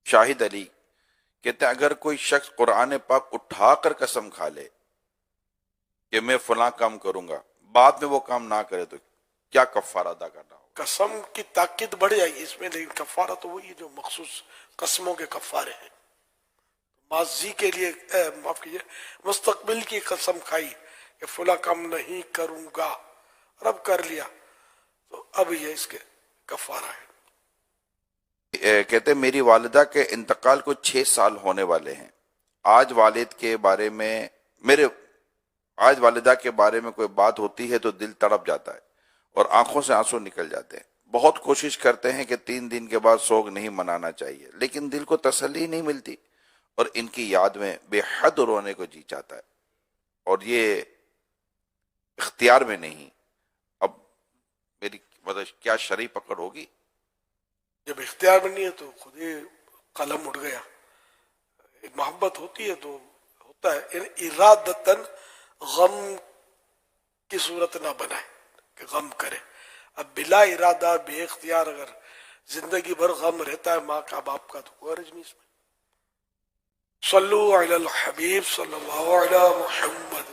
شاہد علی کہتے ہیں اگر کوئی شخص قرآن پاک اٹھا کر قسم کھا لے کہ میں فلاں کام کروں گا، بعد میں وہ کام نہ کرے تو کیا کفارہ ادا کرنا ہوگا؟ قسم کی تاکید بڑھ جائے گی اس میں، لیکن کفارہ تو وہی ہے جو مخصوص قسموں کے کفارے ہیں۔ ماضی کے لیے معاف کیجیے، مستقبل کی قسم کھائی کہ فلاں کام نہیں کروں گا اور اب کر لیا تو اب یہ اس کے کفارہ ہے۔ کہتے ہیں میری والدہ کے انتقال کو 6 سال ہونے والے ہیں، آج والدہ کے بارے میں کوئی بات ہوتی ہے تو دل تڑپ جاتا ہے اور آنکھوں سے آنسو نکل جاتے ہیں۔ بہت کوشش کرتے ہیں کہ 3 دن کے بعد سوگ نہیں منانا چاہیے، لیکن دل کو تسلی نہیں ملتی اور ان کی یاد میں بے حد رونے کو جی چاہتا ہے، اور یہ اختیار میں نہیں۔ اب میری مطلب کیا شرعی پکڑ ہوگی؟ جب اختیار میں نہیں ہے تو خود ہی قلم اٹھ گیا۔ محبت ہوتی ہے تو ہوتا ہے، یعنی ارادتاً غم کی صورت نہ بنائے کہ غم کرے۔ اب بلا ارادہ بے اختیار اگر زندگی بھر غم رہتا ہے ماں کا باپ کا تو کوئی حرج نہیں اس میں۔ صلو علی الحبیب صلی اللہ علیہ محمد۔